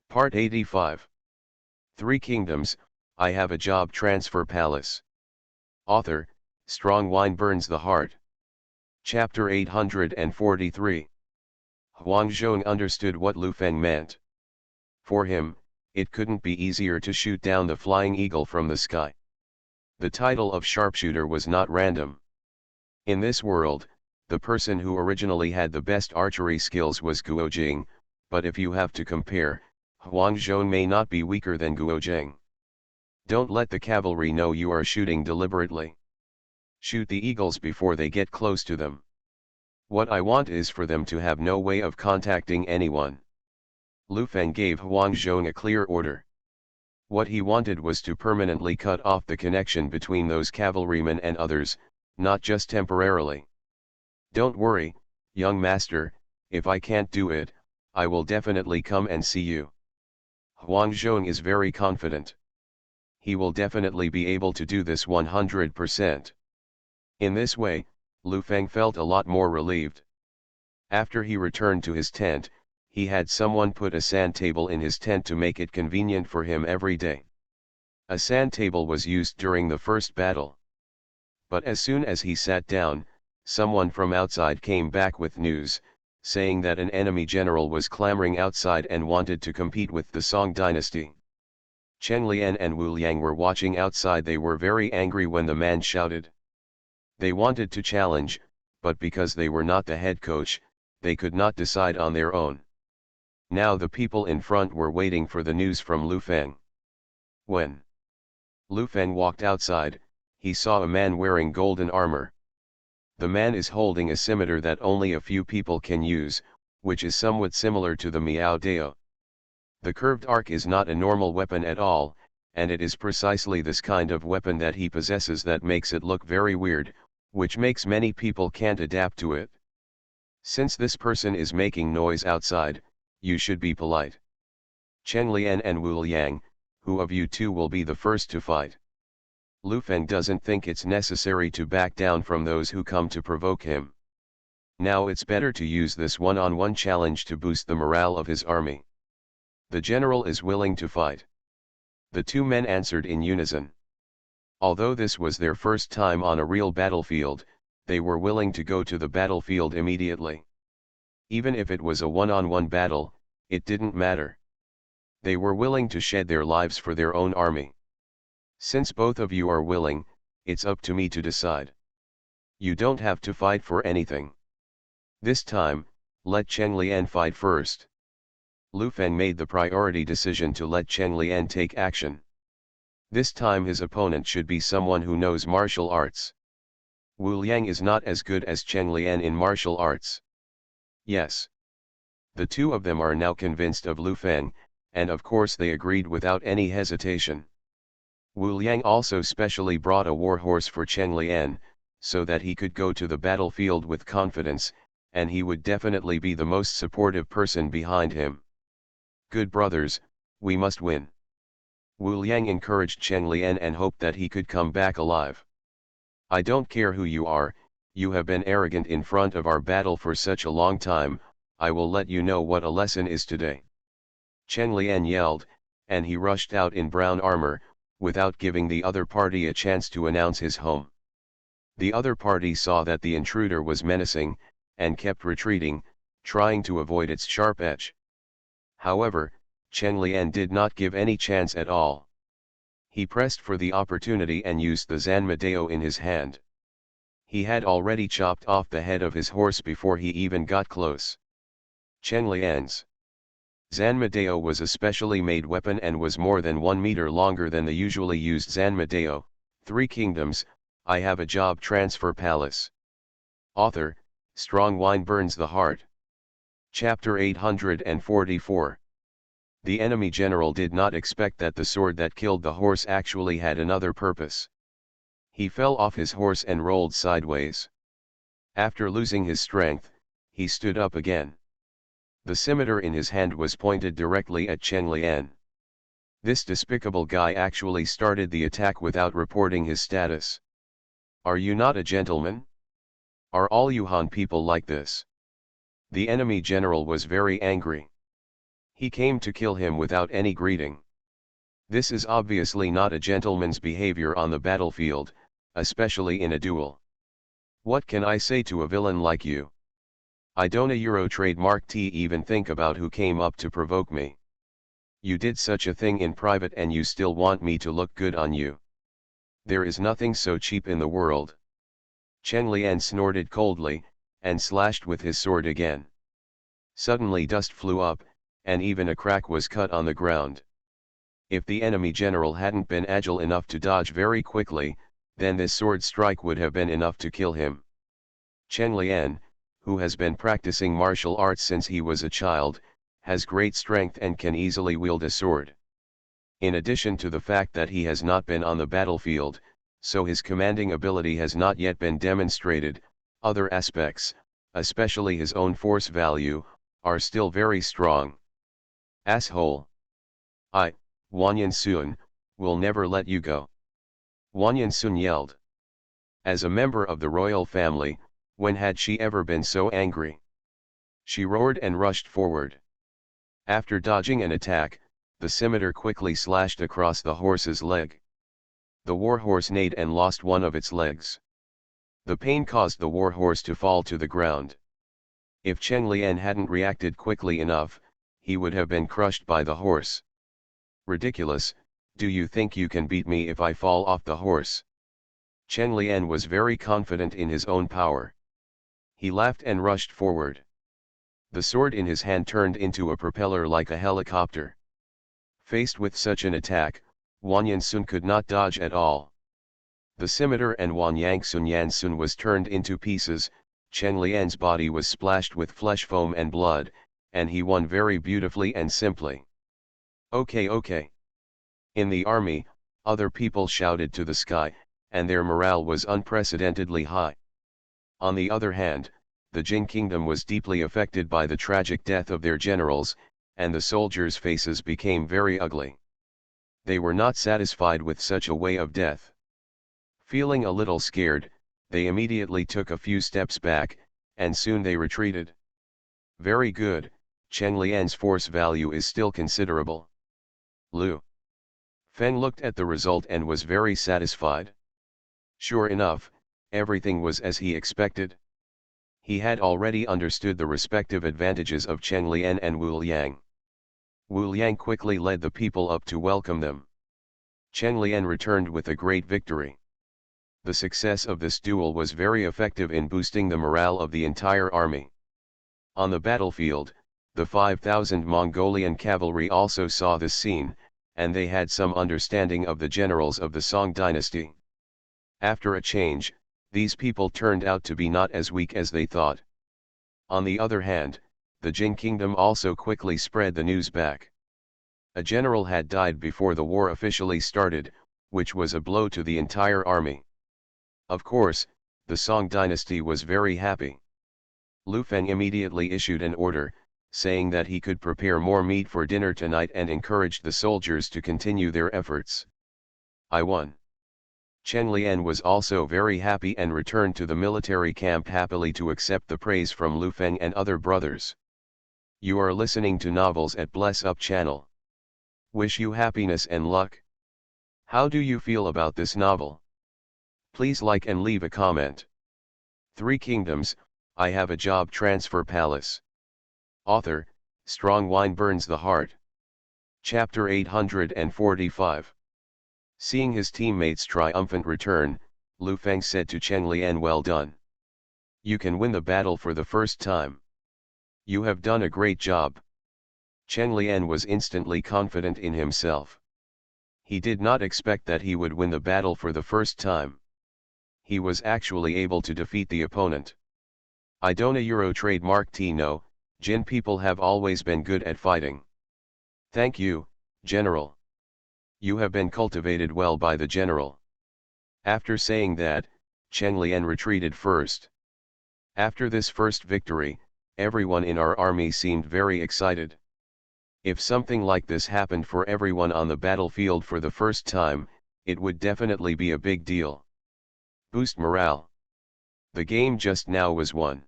Part 85. Three Kingdoms, I Have a Job Transfer Palace. Author, Strong Wine Burns the Heart. Chapter 843. Huang Zhong understood what Lu Feng meant. For him, it couldn't be easier to shoot down the flying eagle from the sky. The title of sharpshooter was not random. In this world, the person who originally had the best archery skills was Guo Jing, but if you have to compare, Huang Zhong may not be weaker than Guo Jing. Don't let the cavalry know you are shooting deliberately. Shoot the eagles before they get close to them. What I want is for them to have no way of contacting anyone. Lu Feng gave Huang Zhong a clear order. What he wanted was to permanently cut off the connection between those cavalrymen and others, not just temporarily. Don't worry, young master, if I can't do it, I will definitely come and see you. Huang Zhong is very confident. He will definitely be able to do this 100%. In this way, Lu Feng felt a lot more relieved. After he returned to his tent, he had someone put a sand table in his tent to make it convenient for him every day. A sand table was used during the first battle. But as soon as he sat down, someone from outside came back with news, saying that an enemy general was clamoring outside and wanted to compete with the Song dynasty. Chen Lian and Wu Liang were watching outside. They were very angry when the man shouted. They wanted to challenge, but because they were not the head coach, they could not decide on their own. Now the people in front were waiting for the news from Lu Feng. When Lu Feng walked outside, he saw a man wearing golden armor. The man is holding a scimitar that only a few people can use, which is somewhat similar to the Miao Dao. The curved arc is not a normal weapon at all, and it is precisely this kind of weapon that he possesses that makes it look very weird, which makes many people can't adapt to it. Since this person is making noise outside, you should be polite. Chen Lian and Wu Liang, who of you two will be the first to fight? Lu Feng doesn't think it's necessary to back down from those who come to provoke him. Now it's better to use this one-on-one challenge to boost the morale of his army. The general is willing to fight. The two men answered in unison. Although this was their first time on a real battlefield, they were willing to go to the battlefield immediately. Even if it was a one-on-one battle, it didn't matter. They were willing to shed their lives for their own army. Since both of you are willing, it's up to me to decide. You don't have to fight for anything. This time, let Chen Lian fight first. Lu Feng made the priority decision to let Chen Lian take action. This time his opponent should be someone who knows martial arts. Wu Liang is not as good as Chen Lian in martial arts. Yes. The two of them are now convinced of Lu Feng, and of course they agreed without any hesitation. Wu Liang also specially brought a war horse for Chen Lian, so that he could go to the battlefield with confidence, and he would definitely be the most supportive person behind him. Good brothers, we must win. Wu Liang encouraged Chen Lian and hoped that he could come back alive. I don't care who you are, you have been arrogant in front of our battle for such a long time, I will let you know what a lesson is today. Chen Lian yelled, and he rushed out in brown armor, without giving the other party a chance to announce his home. The other party saw that the intruder was menacing, and kept retreating, trying to avoid its sharp edge. However, Chen Lian did not give any chance at all. He pressed for the opportunity and used the Zanmadeo in his hand. He had already chopped off the head of his horse before he even got close. Chen Lian's Zanmadeo was a specially made weapon and was more than 1 meter longer than the usually used Zanmadeo. Three Kingdoms, I Have a Job Transfer Palace. Author, Strong Wine Burns the Heart. Chapter 844. The enemy general did not expect that the sword that killed the horse actually had another purpose. He fell off his horse and rolled sideways. After losing his strength, he stood up again. The scimitar in his hand was pointed directly at Chen Lian. This despicable guy actually started the attack without reporting his status. Are you not a gentleman? Are all you Han people like this? The enemy general was very angry. He came to kill him without any greeting. This is obviously not a gentleman's behavior on the battlefield, especially in a duel. What can I say to a villain like you? I don't trademark T even think about who came up to provoke me. You did such a thing in private and you still want me to look good on you. There is nothing so cheap in the world. Chen Lian snorted coldly, and slashed with his sword again. Suddenly dust flew up, and even a crack was cut on the ground. If the enemy general hadn't been agile enough to dodge very quickly, then this sword strike would have been enough to kill him. Chen Lian, who has been practicing martial arts since he was a child, has great strength and can easily wield a sword. In addition to the fact that he has not been on the battlefield, so his commanding ability has not yet been demonstrated, other aspects, especially his own force value, are still very strong. Asshole! I, Wang Yansun, will never let you go. Wang Yansun yelled. As a member of the royal family, when had she ever been so angry? She roared and rushed forward. After dodging an attack, the scimitar quickly slashed across the horse's leg. The warhorse neighed and lost one of its legs. The pain caused the warhorse to fall to the ground. If Chen Lian hadn't reacted quickly enough, he would have been crushed by the horse. Ridiculous, do you think you can beat me if I fall off the horse? Chen Lian was very confident in his own power. He laughed and rushed forward. The sword in his hand turned into a propeller like a helicopter. Faced with such an attack, Wang Yansun could not dodge at all. The scimitar and Wang Yansun was turned into pieces, Chen Lian's body was splashed with flesh foam and blood, and he won very beautifully and simply. Okay. In the army, other people shouted to the sky, and their morale was unprecedentedly high. On the other hand, the Jin kingdom was deeply affected by the tragic death of their generals, and the soldiers' faces became very ugly. They were not satisfied with such a way of death. Feeling a little scared, they immediately took a few steps back, and soon they retreated. Very good, Chen Lian's force value is still considerable. Lu Feng looked at the result and was very satisfied. Sure enough, everything was as he expected. He had already understood the respective advantages of Chen Lian and Wu Liang. Wu Liang quickly led the people up to welcome them. Chen Lian returned with a great victory. The success of this duel was very effective in boosting the morale of the entire army. On the battlefield, the 5,000 Mongolian cavalry also saw this scene, and they had some understanding of the generals of the Song dynasty. After a change, these people turned out to be not as weak as they thought. On the other hand, the Jin kingdom also quickly spread the news back. A general had died before the war officially started, which was a blow to the entire army. Of course, the Song dynasty was very happy. Lu Feng immediately issued an order, saying that he could prepare more meat for dinner tonight and encouraged the soldiers to continue their efforts. I won. Chen Lian was also very happy and returned to the military camp happily to accept the praise from Lu Feng and other brothers. You are listening to Novels at Bless Up channel. Wish you happiness and luck. How do you feel about this novel? Please like and leave a comment. Three Kingdoms, I Have a Job Transfer Palace. Author, Strong Wine Burns the Heart. Chapter 845. Seeing his teammates' triumphant return, Lu Feng said to Chen Lian, well done. You can win the battle for the first time. You have done a great job. Chen Lian was instantly confident in himself. He did not expect that he would win the battle for the first time. He was actually able to defeat the opponent. I don't trademark T no, Jin people have always been good at fighting. Thank you, General. You have been cultivated well by the General. After saying that, Chen Lian retreated first. After this first victory, everyone in our army seemed very excited. If something like this happened for everyone on the battlefield for the first time, it would definitely be a big deal. Boost morale. The game just now was won.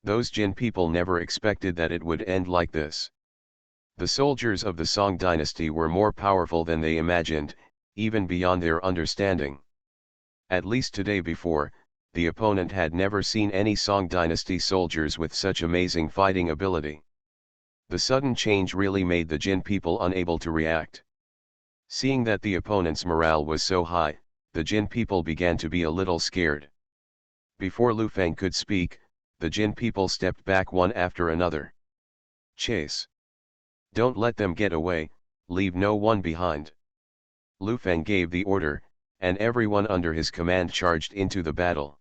Those Jin people never expected that it would end like this. The soldiers of the Song dynasty were more powerful than they imagined, even beyond their understanding. At least today before, the opponent had never seen any Song dynasty soldiers with such amazing fighting ability. The sudden change really made the Jin people unable to react. Seeing that the opponent's morale was so high, the Jin people began to be a little scared. Before Lu Feng could speak, the Jin people stepped back one after another. Chase! Don't let them get away, leave no one behind. Lu Feng gave the order, and everyone under his command charged into the battle.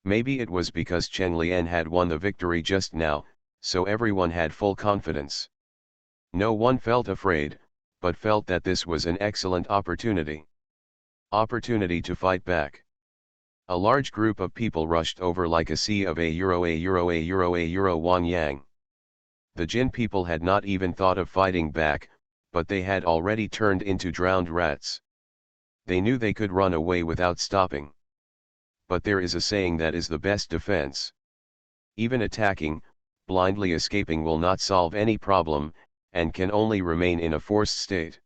Maybe it was because Cheng Lian had won the victory just now, so everyone had full confidence. No one felt afraid, but felt that this was an excellent opportunity. Opportunity to fight back. A large group of people rushed over like a sea of a Wang Yang. The Jin people had not even thought of fighting back, but they had already turned into drowned rats. They knew they could run away without stopping. But there is a saying that is the best defense. Even attacking, blindly escaping will not solve any problem, and can only remain in a forced state.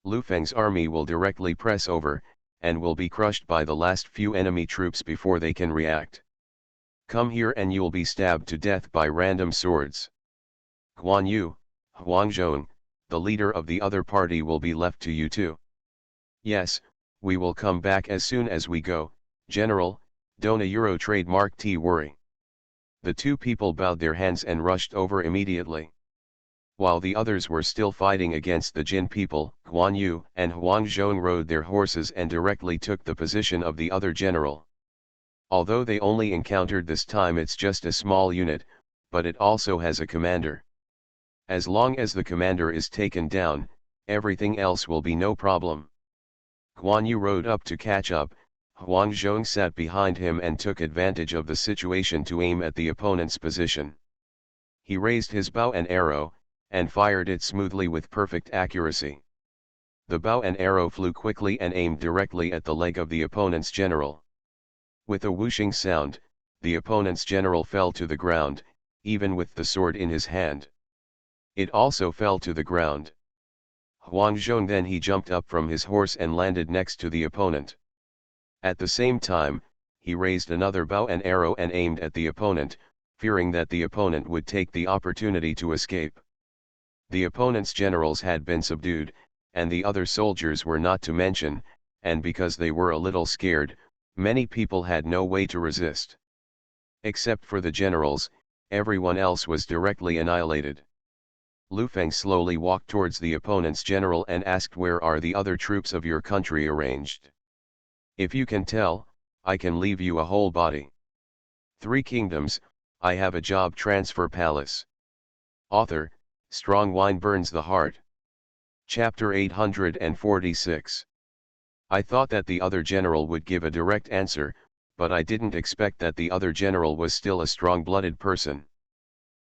Lu Feng's army will directly press over, and will be crushed by the last few enemy troops before they can react. Come here and you'll be stabbed to death by random swords. Guan Yu, Huang Zhong, the leader of the other party, will be left to you too. Yes, we will come back as soon as we go, General, don't a Euro trademark T worry. The two people bowed their hands and rushed over immediately. While the others were still fighting against the Jin people, Guan Yu and Huang Zhong rode their horses and directly took the position of the other general. Although they only encountered this time it's just a small unit, but it also has a commander. As long as the commander is taken down, everything else will be no problem. Guan Yu rode up to catch up, Huang Zhong sat behind him and took advantage of the situation to aim at the opponent's position. He raised his bow and arrow, and fired it smoothly with perfect accuracy. The bow and arrow flew quickly and aimed directly at the leg of the opponent's general. With a whooshing sound, the opponent's general fell to the ground, even with the sword in his hand. It also fell to the ground. Huang Zhong then he jumped up from his horse and landed next to the opponent. At the same time, he raised another bow and arrow and aimed at the opponent, fearing that the opponent would take the opportunity to escape. The opponent's generals had been subdued, and the other soldiers were not to mention, and because they were a little scared, many people had no way to resist. Except for the generals, everyone else was directly annihilated. Lu Feng slowly walked towards the opponent's general and asked, "Where are the other troops of your country arranged? If you can tell, I can leave you a whole body." Three Kingdoms, I have a job transfer palace. Author, Strong Wine Burns the Heart. Chapter 846. I thought that the other general would give a direct answer, but I didn't expect that the other general was still a strong-blooded person.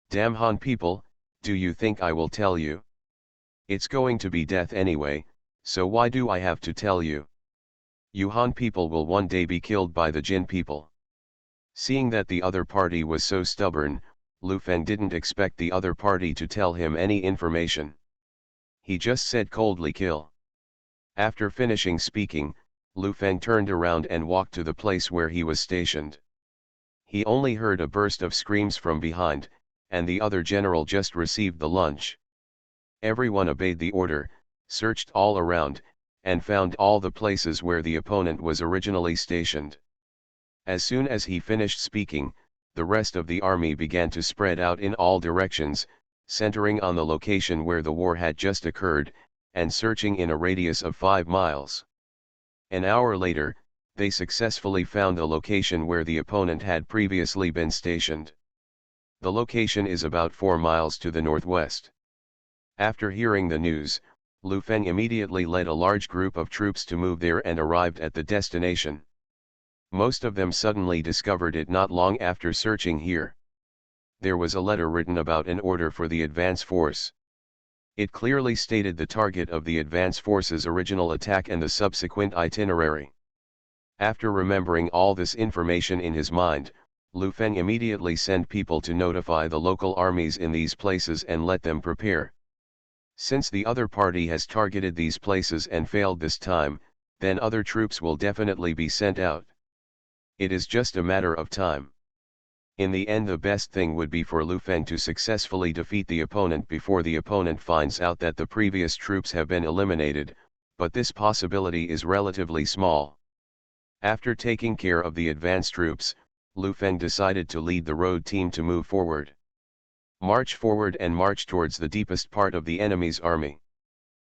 Damn Han people, do you think I will tell you? It's going to be death anyway, so why do I have to tell you? You Han people will one day be killed by the Jin people. Seeing that the other party was so stubborn, Lu Feng didn't expect the other party to tell him any information. He just said coldly, "Kill." After finishing speaking, Lu Feng turned around and walked to the place where he was stationed. He only heard a burst of screams from behind, and the other general just received the lunch. Everyone obeyed the order, searched all around, and found all the places where the opponent was originally stationed. As soon as he finished speaking, the rest of the army began to spread out in all directions, centering on the location where the war had just occurred, and searching in a radius of 5 miles. An hour later, they successfully found the location where the opponent had previously been stationed. The location is about 4 miles to the northwest. After hearing the news, Lu Feng immediately led a large group of troops to move there and arrived at the destination. Most of them suddenly discovered it not long after searching here. There was a letter written about an order for the advance force. It clearly stated the target of the advance force's original attack and the subsequent itinerary. After remembering all this information in his mind, Lu Feng immediately sent people to notify the local armies in these places and let them prepare. Since the other party has targeted these places and failed this time, then other troops will definitely be sent out. It is just a matter of time. In the end, the best thing would be for Lu Feng to successfully defeat the opponent before the opponent finds out that the previous troops have been eliminated, but this possibility is relatively small. After taking care of the advance troops, Lu Feng decided to lead the road team to move forward. March forward and march towards the deepest part of the enemy's army.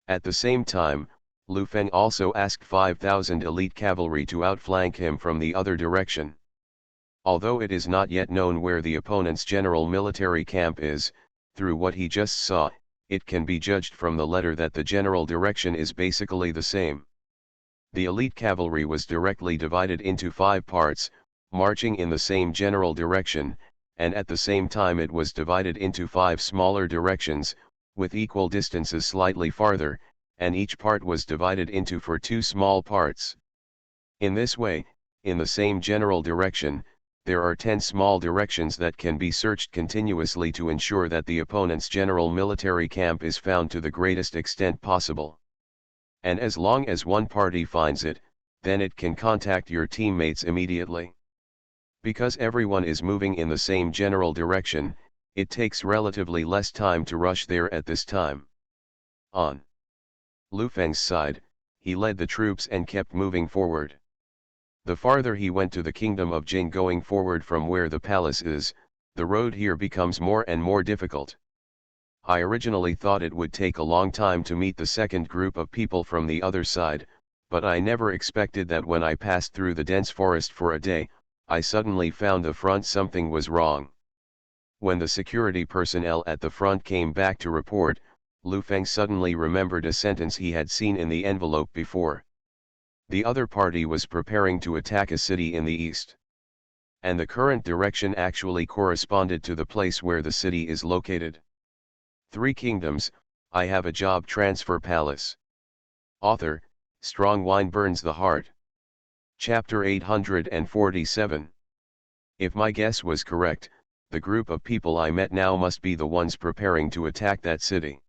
At the same time, Lu Feng also asked 5,000 elite cavalry to outflank him from the other direction. Although it is not yet known where the opponent's general military camp is, through what he just saw, it can be judged from the letter that the general direction is basically the same. The elite cavalry was directly divided into 5 parts, marching in the same general direction, and at the same time it was divided into 5 smaller directions, with equal distances slightly farther, and each part was divided into 2 small parts. In this way, in the same general direction, there are 10 small directions that can be searched continuously to ensure that the opponent's general military camp is found to the greatest extent possible. And as long as one party finds it, then it can contact your teammates immediately. Because everyone is moving in the same general direction, it takes relatively less time to rush there at this time. On Lu Feng's side, he led the troops and kept moving forward. The farther he went to the kingdom of Jing going forward from where the palace is, the road here becomes more and more difficult. I originally thought it would take a long time to meet the second group of people from the other side, but I never expected that when I passed through the dense forest for a day, I suddenly found the front something was wrong. When the security personnel at the front came back to report, Lu Feng suddenly remembered a sentence he had seen in the envelope before. The other party was preparing to attack a city in the east. And the current direction actually corresponded to the place where the city is located. 3 Kingdoms, I Have a Job Transfer Palace. Author, Strong Wine Burns the Heart. Chapter 847. If my guess was correct, the group of people I met now must be the ones preparing to attack that city.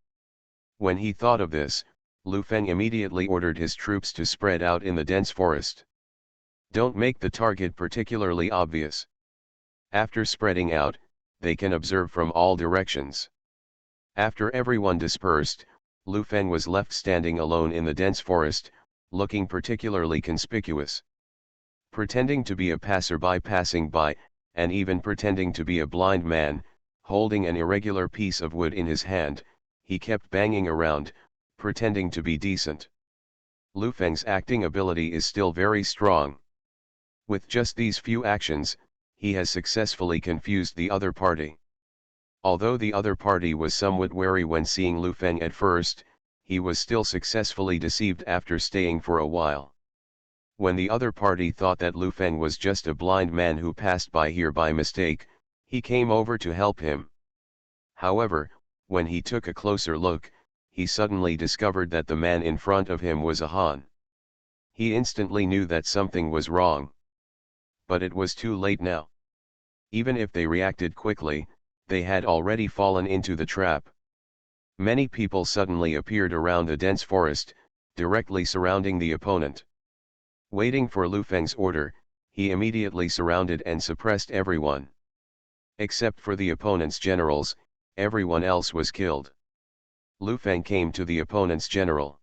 When he thought of this, Lu Feng immediately ordered his troops to spread out in the dense forest. Don't make the target particularly obvious. After spreading out, they can observe from all directions. After everyone dispersed, Lu Feng was left standing alone in the dense forest, looking particularly conspicuous. Pretending to be a passerby passing by, and even pretending to be a blind man, holding an irregular piece of wood in his hand, he kept banging around, pretending to be decent. Lu Feng's acting ability is still very strong. With just these few actions, he has successfully confused the other party. Although the other party was somewhat wary when seeing Lu Feng at first, he was still successfully deceived after staying for a while. When the other party thought that Lu Feng was just a blind man who passed by here by mistake, he came over to help him. However, when he took a closer look, he suddenly discovered that the man in front of him was a Han. He instantly knew that something was wrong. But it was too late now. Even if they reacted quickly, they had already fallen into the trap. Many people suddenly appeared around the dense forest, directly surrounding the opponent. Waiting for Lu Feng's order, he immediately surrounded and suppressed everyone. Except for the opponent's generals, everyone else was killed. Lu Feng came to the opponent's general.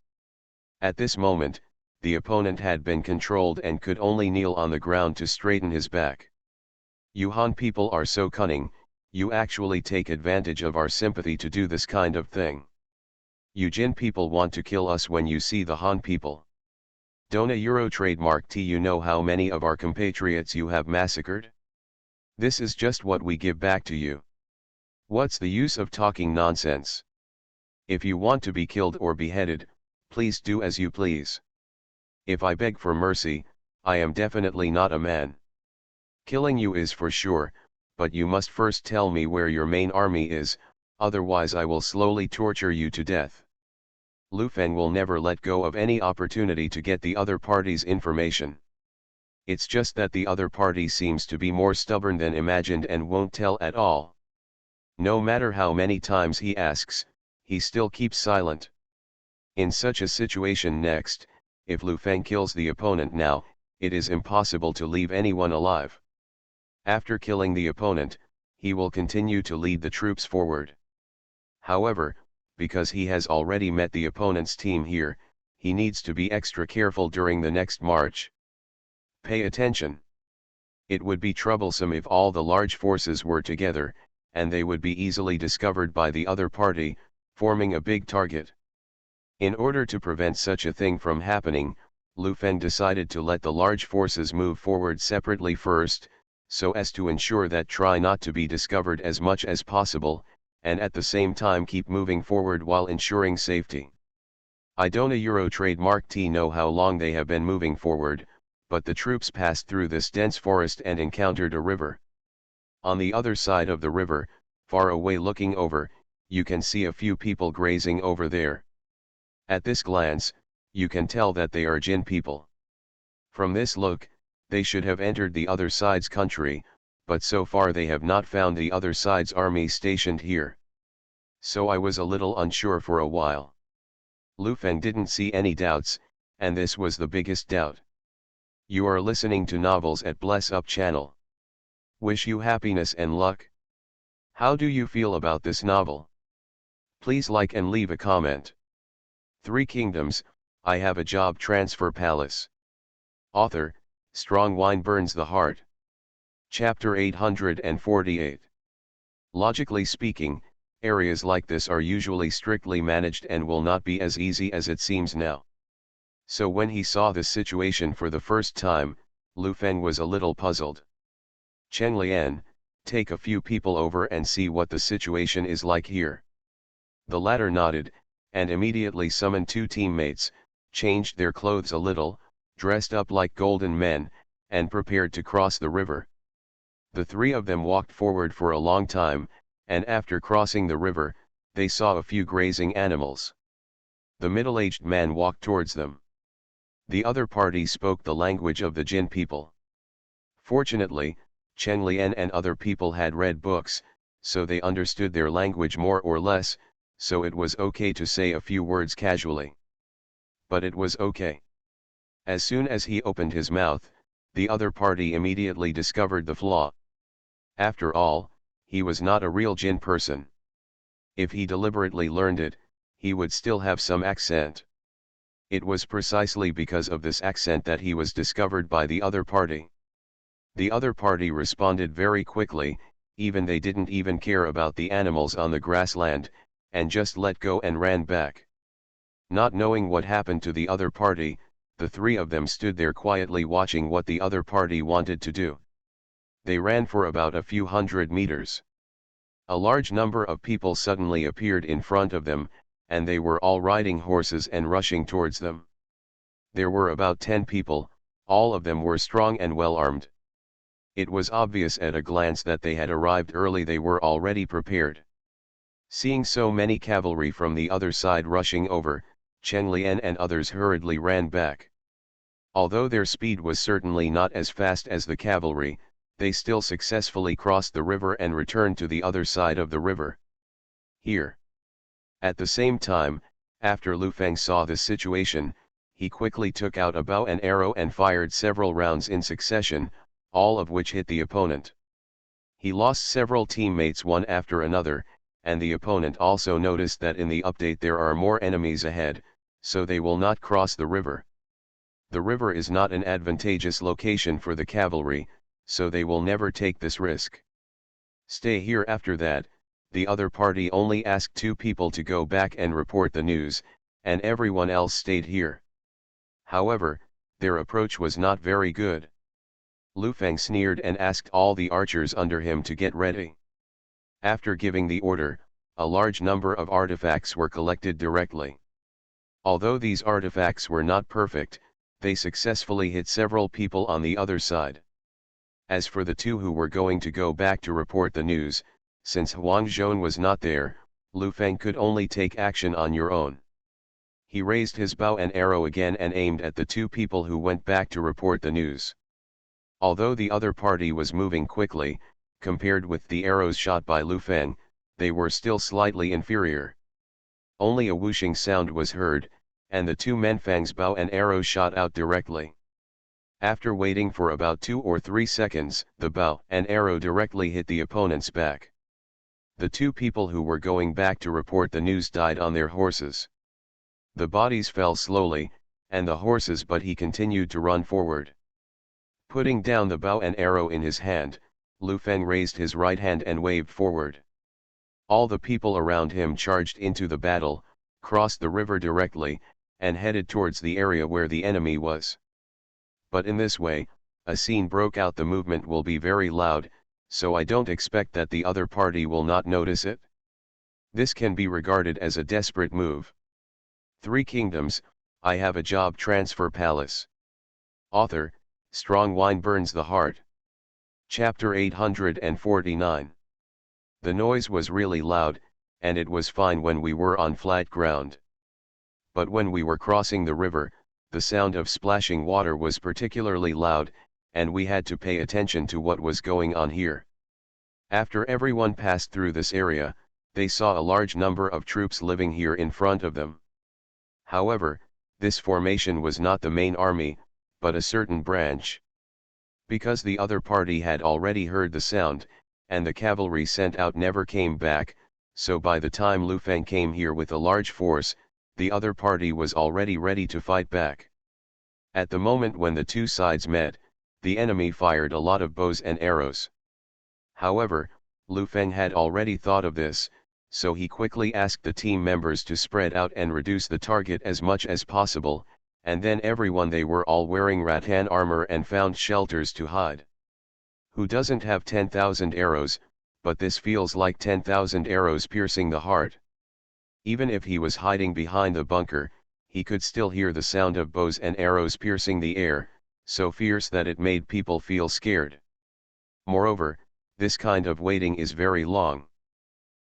At this moment, the opponent had been controlled and could only kneel on the ground to straighten his back. You Han people are so cunning, you actually take advantage of our sympathy to do this kind of thing. You Jin people want to kill us when you see the Han people. Dona Euro trademark T. You know how many of our compatriots you have massacred? This is just what we give back to you. What's the use of talking nonsense? If you want to be killed or beheaded, please do as you please. If I beg for mercy, I am definitely not a man. Killing you is for sure, but you must first tell me where your main army is, otherwise I will slowly torture you to death. Lu Feng will never let go of any opportunity to get the other party's information. It's just that the other party seems to be more stubborn than imagined and won't tell at all. No matter how many times he asks, he still keeps silent. In such a situation next, if Lu Feng kills the opponent now, it is impossible to leave anyone alive. After killing the opponent, he will continue to lead the troops forward. However, because he has already met the opponent's team here, he needs to be extra careful during the next march. Pay attention. It would be troublesome if all the large forces were together, and they would be easily discovered by the other party, forming a big target. In order to prevent such a thing from happening, Lu Feng decided to let the large forces move forward separately first, so as to ensure that try not to be discovered as much as possible, and at the same time keep moving forward while ensuring safety. I don't trademark T know how long they have been moving forward, but the troops passed through this dense forest and encountered a river. On the other side of the river, far away looking over, you can see a few people grazing over there. At this glance, you can tell that they are Jin people. From this look, they should have entered the other side's country, but so far they have not found the other side's army stationed here. So I was a little unsure for a while. Lu Feng didn't see any doubts, and this was the biggest doubt. You are listening to Novels at Bless Up channel. Wish you happiness and luck. How do you feel about this novel? Please like and leave a comment. Three Kingdoms, I Have a Job Transfer Palace. Author, Strong Wine Burns the Heart. Chapter 848. Logically speaking, areas like this are usually strictly managed and will not be as easy as it seems now. So when he saw this situation for the first time, Lu Feng was a little puzzled. Chen Lian, take a few people over and see what the situation is like here. The latter nodded, and immediately summoned two teammates, changed their clothes a little, dressed up like golden men, and prepared to cross the river. The three of them walked forward for a long time, and after crossing the river, they saw a few grazing animals. The middle-aged man walked towards them. The other party spoke the language of the Jin people. Fortunately, Chen Lian and other people had read books, so they understood their language more or less, so it was okay to say a few words casually. But it was okay. As soon as he opened his mouth, the other party immediately discovered the flaw. After all, he was not a real Jin person. If he deliberately learned it, he would still have some accent. It was precisely because of this accent that he was discovered by the other party. The other party responded very quickly, even they didn't even care about the animals on the grassland, and just let go and ran back. Not knowing what happened to the other party, the three of them stood there quietly watching what the other party wanted to do. They ran for about a few hundred meters. A large number of people suddenly appeared in front of them, and they were all riding horses and rushing towards them. There were about 10 people, all of them were strong and well armed. It was obvious at a glance that they had arrived early, they were already prepared. Seeing so many cavalry from the other side rushing over, Chen Lian and others hurriedly ran back. Although their speed was certainly not as fast as the cavalry, they still successfully crossed the river and returned to the other side of the river. Here. At the same time, after Lu Feng saw the situation, he quickly took out a bow and arrow and fired several rounds in succession, all of which hit the opponent. He lost several teammates one after another, and the opponent also noticed that in the update there are more enemies ahead, so they will not cross the river. The river is not an advantageous location for the cavalry, so they will never take this risk. Stay here. After that, the other party only asked 2 people to go back and report the news, and everyone else stayed here. However, their approach was not very good. Lu Feng sneered and asked all the archers under him to get ready. After giving the order, a large number of artifacts were collected directly. Although these artifacts were not perfect, they successfully hit several people on the other side. As for the 2 who were going to go back to report the news, since Huang Zhong was not there, Lu Feng could only take action on your own. He raised his bow and arrow again and aimed at the 2 people who went back to report the news. Although the other party was moving quickly, compared with the arrows shot by Lu Feng, they were still slightly inferior. Only a whooshing sound was heard, and the two men Fang's bow and arrow shot out directly. After waiting for about 2 or 3 seconds, the bow and arrow directly hit the opponent's back. The two people who were going back to report the news died on their horses. The bodies fell slowly, and the horses, but he continued to run forward. Putting down the bow and arrow in his hand, Lu Feng raised his right hand and waved forward. All the people around him charged into the battle, crossed the river directly, and headed towards the area where the enemy was. But in this way, a scene broke out. The movement will be very loud, so I don't expect that the other party will not notice it. This can be regarded as a desperate move. Three Kingdoms, I Have a Job Transfer Palace. Author, Strong Wine Burns the Heart. Chapter 849. The noise was really loud, and it was fine when we were on flat ground. But when we were crossing the river, the sound of splashing water was particularly loud, and we had to pay attention to what was going on here. After everyone passed through this area, they saw a large number of troops living here in front of them. However, this formation was not the main army, but a certain branch. Because the other party had already heard the sound, and the cavalry sent out never came back, so by the time Lu Feng came here with a large force, the other party was already ready to fight back. At the moment when the two sides met, the enemy fired a lot of bows and arrows. However, Lu Feng had already thought of this, so he quickly asked the team members to spread out and reduce the target as much as possible, and then everyone, they were all wearing rattan armor and found shelters to hide. Who doesn't have 10,000 arrows, but this feels like 10,000 arrows piercing the heart. Even if he was hiding behind the bunker, he could still hear the sound of bows and arrows piercing the air, so fierce that it made people feel scared. Moreover, this kind of waiting is very long.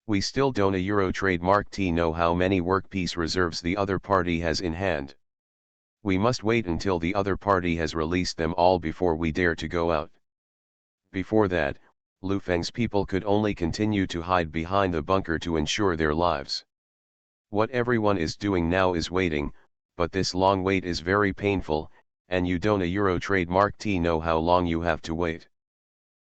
We still don't Euro trademark T know how many work piece reserves the other party has in hand. We must wait until the other party has released them all before we dare to go out. Before that, Lu Feng's people could only continue to hide behind the bunker to ensure their lives. What everyone is doing now is waiting, but this long wait is very painful, and you don't Euro trademark T know how long you have to wait.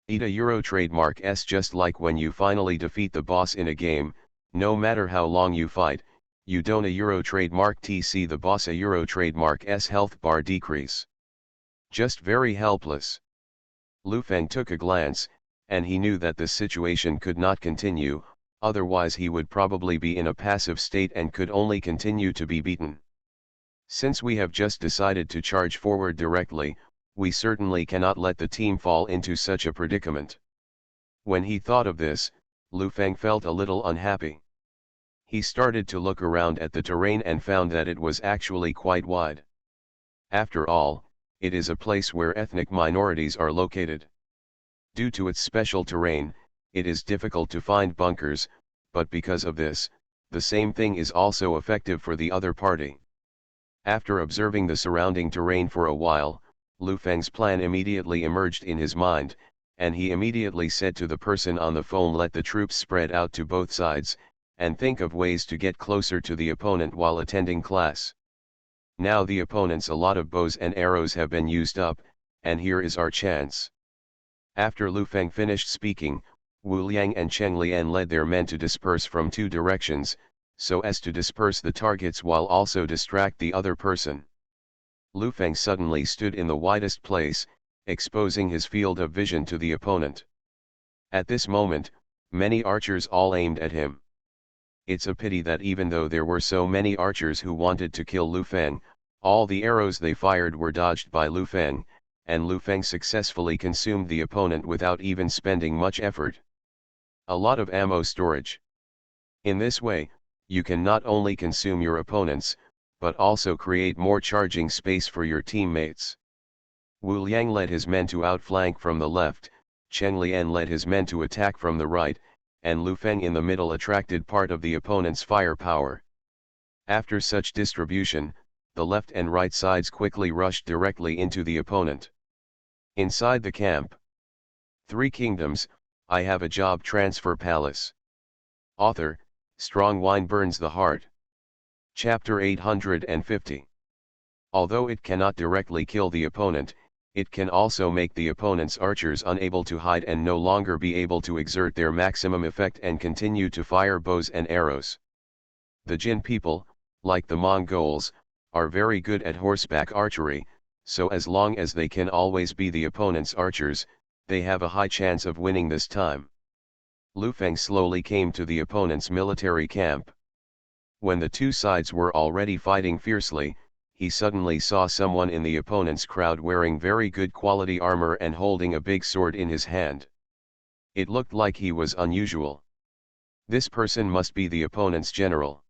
Eat a Euro trademark S just like when you finally defeat the boss in a game, no matter how long you fight, you don't a Euro trademark T see the boss a Euro trademark S health bar decrease. Just very helpless. Lu Feng took a glance, and he knew that this situation could not continue, otherwise he would probably be in a passive state and could only continue to be beaten. Since we have just decided to charge forward directly, we certainly cannot let the team fall into such a predicament. When he thought of this, Lu Feng felt a little unhappy. He started to look around at the terrain and found that it was actually quite wide. After all, it is a place where ethnic minorities are located. Due to its special terrain, it is difficult to find bunkers, but because of this, the same thing is also effective for the other party. After observing the surrounding terrain for a while, Lu Feng's plan immediately emerged in his mind, and he immediately said to the person on the phone, let the troops spread out to both sides, and think of ways to get closer to the opponent while attending class. Now the opponent's a lot of bows and arrows have been used up, and here is our chance. After Lu Feng finished speaking, Wu Liang and Cheng Lian led their men to disperse from two directions, so as to disperse the targets while also distract the other person. Lu Feng suddenly stood in the widest place, exposing his field of vision to the opponent. At this moment, many archers all aimed at him. It's a pity that even though there were so many archers who wanted to kill Lu Feng, all the arrows they fired were dodged by Lu Feng, and Lu Feng successfully consumed the opponent without even spending much effort. A lot of ammo storage. In this way, you can not only consume your opponents, but also create more charging space for your teammates. Wu Liang led his men to outflank from the left, Cheng Lian led his men to attack from the right, and Lu Feng in the middle attracted part of the opponent's firepower. After such distribution, the left and right sides quickly rushed directly into the opponent. Inside the camp. Three Kingdoms, I Have a Job Transfer Palace. Author, Strong Wine Burns the Heart. Chapter 850. Although it cannot directly kill the opponent, it can also make the opponent's archers unable to hide and no longer be able to exert their maximum effect and continue to fire bows and arrows. The Jin people, like the Mongols, are very good at horseback archery, so as long as they can always be the opponent's archers, they have a high chance of winning this time. Lu Feng slowly came to the opponent's military camp. When the two sides were already fighting fiercely, he suddenly saw someone in the opponent's crowd wearing very good quality armor and holding a big sword in his hand. It looked like he was unusual. This person must be the opponent's general.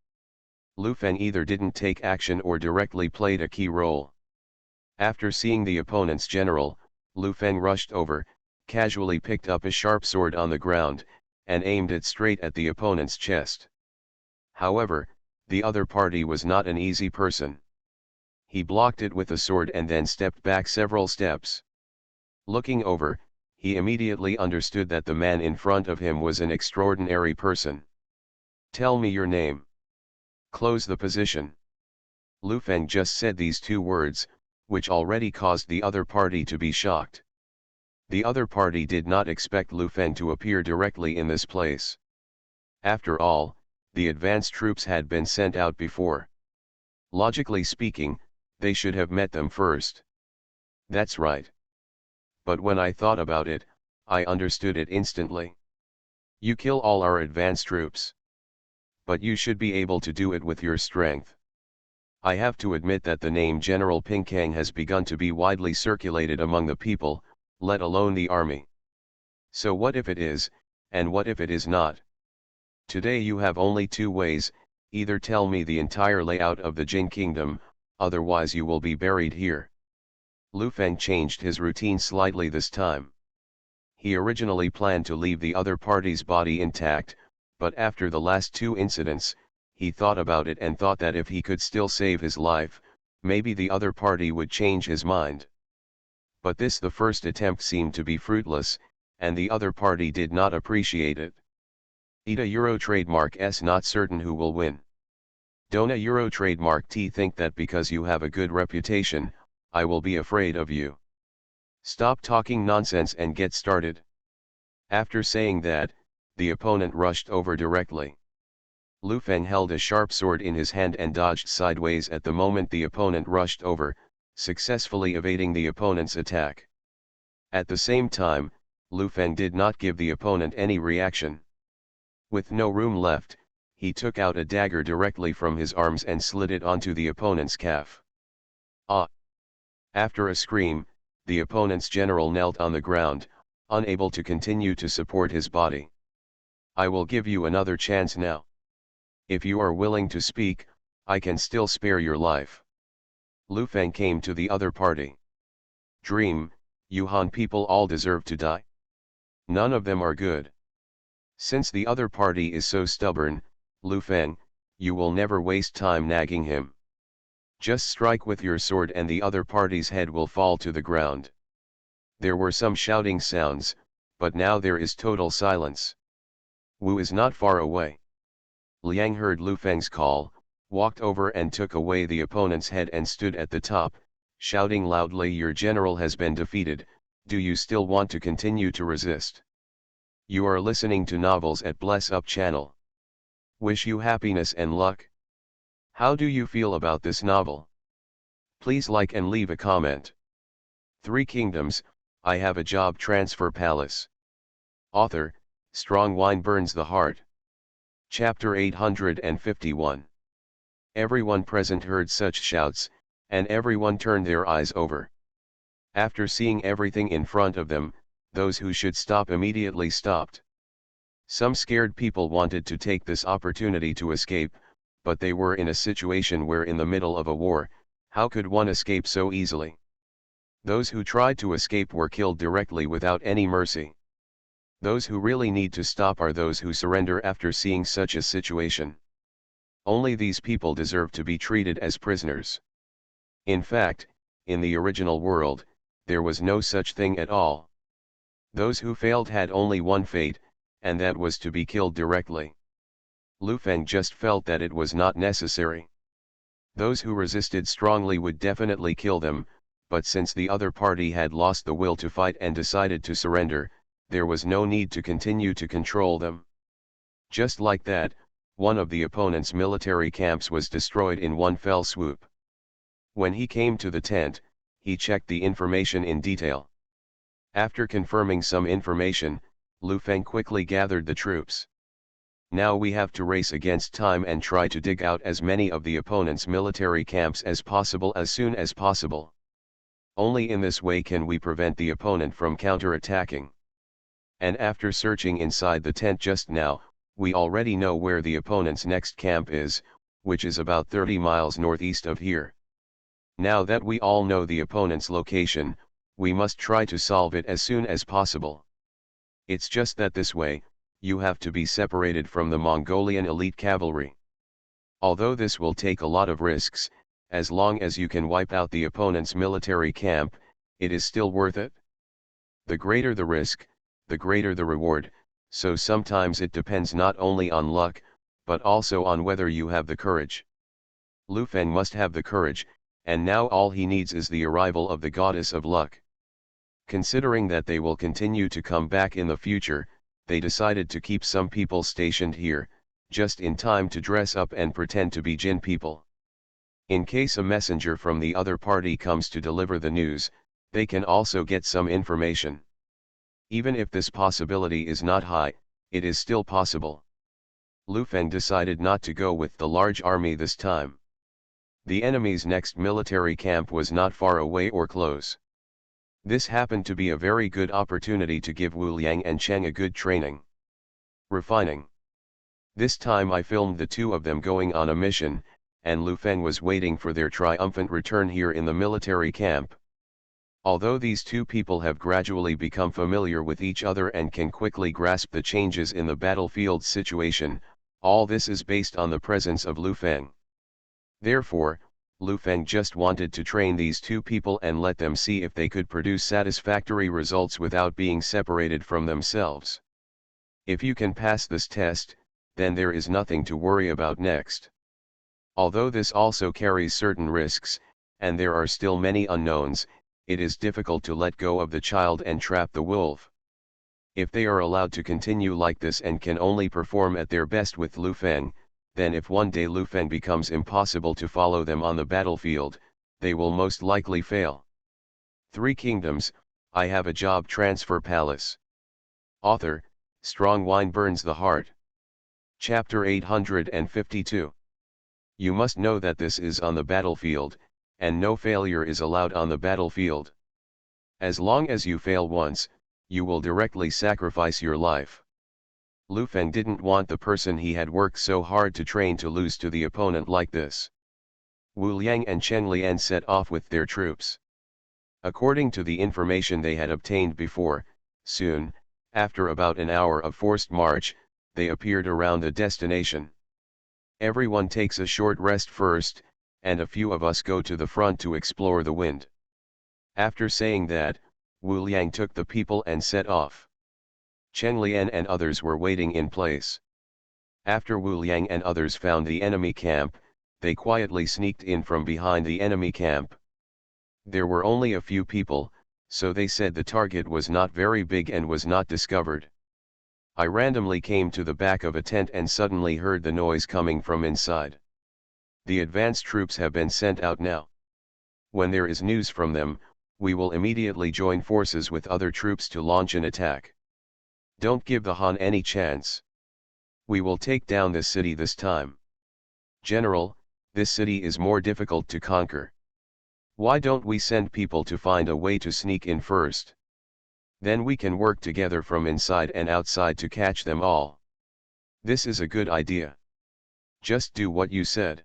Lu Feng either didn't take action or directly played a key role. After seeing the opponent's general, Lu Feng rushed over, casually picked up a sharp sword on the ground, and aimed it straight at the opponent's chest. However, the other party was not an easy person. He blocked it with the sword and then stepped back several steps. Looking over, he immediately understood that the man in front of him was an extraordinary person. "Tell me your name." "Close the position." Lu Feng just said these two words, which already caused the other party to be shocked. The other party did not expect Lu Feng to appear directly in this place. After all, the advance troops had been sent out before. Logically speaking, they should have met them first. That's right. But when I thought about it, I understood it instantly. You kill all our advance troops. But you should be able to do it with your strength. I have to admit that the name General Pinkang has begun to be widely circulated among the people, let alone the army. So what if it is, and what if it is not? Today you have only two ways: either tell me the entire layout of the Jin kingdom, otherwise you will be buried here. Lu Feng changed his routine slightly this time. He originally planned to leave the other party's body intact, but after the last two incidents, he thought about it and thought that if he could still save his life, maybe the other party would change his mind. But the first attempt seemed to be fruitless, and the other party did not appreciate it. ETA Euro trademark S not certain who will win. Dona Euro trademark T think that because you have a good reputation, I will be afraid of you. Stop talking nonsense and get started. After saying that, the opponent rushed over directly. Lu Feng held a sharp sword in his hand and dodged sideways at the moment the opponent rushed over, successfully evading the opponent's attack. At the same time, Lu Feng did not give the opponent any reaction. With no room left, he took out a dagger directly from his arms and slid it onto the opponent's calf. Ah! After a scream, the opponent's general knelt on the ground, unable to continue to support his body. I will give you another chance now. If you are willing to speak, I can still spare your life. Lu Feng came to the other party. Dream, you Han people all deserve to die. None of them are good. Since the other party is so stubborn, Lu Feng, you will never waste time nagging him. Just strike with your sword and the other party's head will fall to the ground. There were some shouting sounds, but now there is total silence. Wu is not far away. Liang heard Lu Feng's call, walked over and took away the opponent's head and stood at the top, shouting loudly, "Your general has been defeated, do you still want to continue to resist?" You are listening to Novels at Bless Up channel. Wish you happiness and luck. How do you feel about this novel? Please like and leave a comment. Three Kingdoms, I Have a Job Transfer Palace. Author, Strong Wine Burns the Heart. Chapter 851. Everyone present heard such shouts, and everyone turned their eyes over. After seeing everything in front of them, those who should stop immediately stopped. Some scared people wanted to take this opportunity to escape, but they were in a situation where in the middle of a war, how could one escape so easily? Those who tried to escape were killed directly without any mercy. Those who really need to stop are those who surrender after seeing such a situation. Only these people deserve to be treated as prisoners. In fact, in the original world, there was no such thing at all. Those who failed had only one fate, and that was to be killed directly. Lu Feng just felt that it was not necessary. Those who resisted strongly would definitely kill them, but since the other party had lost the will to fight and decided to surrender, there was no need to continue to control them. Just like that, one of the opponent's military camps was destroyed in one fell swoop. When he came to the tent, he checked the information in detail. After confirming some information, Lu Feng quickly gathered the troops. Now we have to race against time and try to dig out as many of the opponent's military camps as possible as soon as possible. Only in this way can we prevent the opponent from counter-attacking. And after searching inside the tent just now, we already know where the opponent's next camp is, which is about 30 miles northeast of here. Now that we all know the opponent's location, we must try to solve it as soon as possible. It's just that this way, you have to be separated from the Mongolian elite cavalry. Although this will take a lot of risks, as long as you can wipe out the opponent's military camp, it is still worth it. The greater the risk, the greater the reward, so sometimes it depends not only on luck, but also on whether you have the courage. Lu Feng must have the courage, and now all he needs is the arrival of the goddess of luck. Considering that they will continue to come back in the future, they decided to keep some people stationed here, just in time to dress up and pretend to be Jin people. In case a messenger from the other party comes to deliver the news, they can also get some information. Even if this possibility is not high, it is still possible. Lu Feng decided not to go with the large army this time. The enemy's next military camp was not far away or close. This happened to be a very good opportunity to give Wu Liang and Cheng a good training. Refining. This time I filmed the two of them going on a mission, and Lu Feng was waiting for their triumphant return here in the military camp. Although these two people have gradually become familiar with each other and can quickly grasp the changes in the battlefield situation, all this is based on the presence of Lu Feng. Therefore, Lu Feng just wanted to train these two people and let them see if they could produce satisfactory results without being separated from themselves. If you can pass this test, then there is nothing to worry about next. Although this also carries certain risks, and there are still many unknowns, it is difficult to let go of the child and trap the wolf. If they are allowed to continue like this and can only perform at their best with Lu Feng, then if one day Lu Feng becomes impossible to follow them on the battlefield, they will most likely fail. 3 Kingdoms, I Have a Job Transfer Palace. Author, Strong Wine Burns the Heart. Chapter 852. You must know that this is on the battlefield, and no failure is allowed on the battlefield. As long as you fail once, you will directly sacrifice your life. Lu Feng didn't want the person he had worked so hard to train to lose to the opponent like this. Wu Liang and Chen Lian set off with their troops. According to the information they had obtained before, soon, after about an hour of forced march, they appeared around the destination. Everyone takes a short rest first, and a few of us go to the front to explore the wind. After saying that, Wu Liang took the people and set off. Chen Lian and others were waiting in place. After Wu Liang and others found the enemy camp, they quietly sneaked in from behind the enemy camp. There were only a few people, so they said the target was not very big and was not discovered. I randomly came to the back of a tent and suddenly heard the noise coming from inside. The advance troops have been sent out now. When there is news from them, we will immediately join forces with other troops to launch an attack. Don't give the Han any chance. We will take down this city this time. General, this city is more difficult to conquer. Why don't we send people to find a way to sneak in first? Then we can work together from inside and outside to catch them all. This is a good idea. Just do what you said.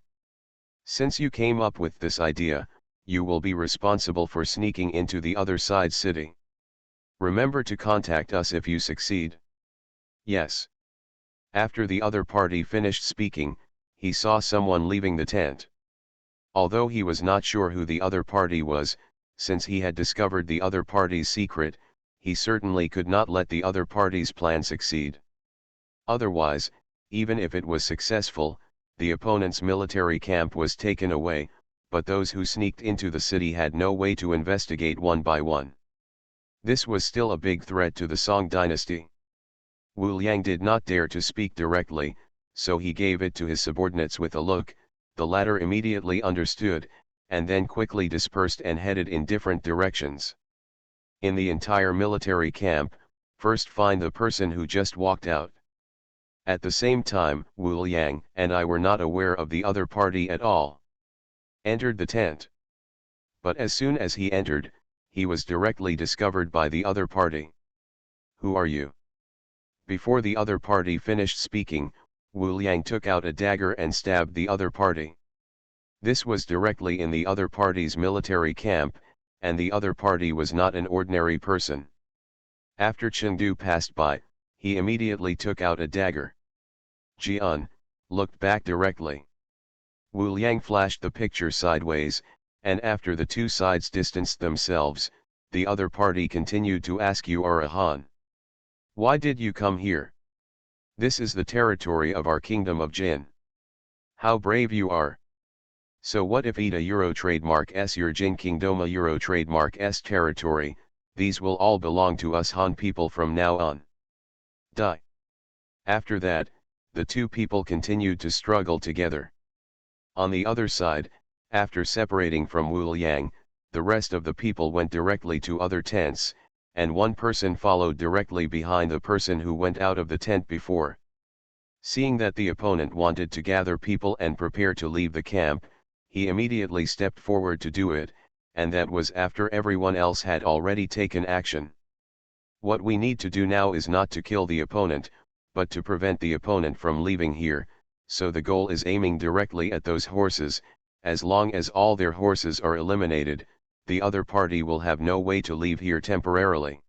Since you came up with this idea, you will be responsible for sneaking into the other side city. Remember to contact us if you succeed. Yes. After the other party finished speaking, he saw someone leaving the tent. Although he was not sure who the other party was, since he had discovered the other party's secret, he certainly could not let the other party's plan succeed. Otherwise, even if it was successful, the opponent's military camp was taken away, but those who sneaked into the city had no way to investigate one by one. This was still a big threat to the Song dynasty. Wu Liang did not dare to speak directly, so he gave it to his subordinates with a look. The latter immediately understood, and then quickly dispersed and headed in different directions. In the entire military camp, first find the person who just walked out. At the same time, Wu Liang and I were not aware of the other party at all. Entered the tent. But as soon as he entered, he was directly discovered by the other party. Who are you? Before the other party finished speaking, Wu Liang took out a dagger and stabbed the other party. This was directly in the other party's military camp, and the other party was not an ordinary person. After Chengdu passed by, he immediately took out a dagger. Jian looked back directly. Wu Liang flashed the picture sideways, and after the two sides distanced themselves, the other party continued to ask, "You are a Han. Why did you come here? This is the territory of our kingdom of Jin. How brave you are. So what if ETA Euro trademark S your Jin Kingdom Euro trademark S territory, these will all belong to us Han people from now on." Die. After that, the two people continued to struggle together. On the other side, after separating from Wu Liang, the rest of the people went directly to other tents, and one person followed directly behind the person who went out of the tent before. Seeing that the opponent wanted to gather people and prepare to leave the camp, he immediately stepped forward to do it, and that was after everyone else had already taken action. What we need to do now is not to kill the opponent, but to prevent the opponent from leaving here, so the goal is aiming directly at those horses. As long as all their horses are eliminated, the other party will have no way to leave here temporarily.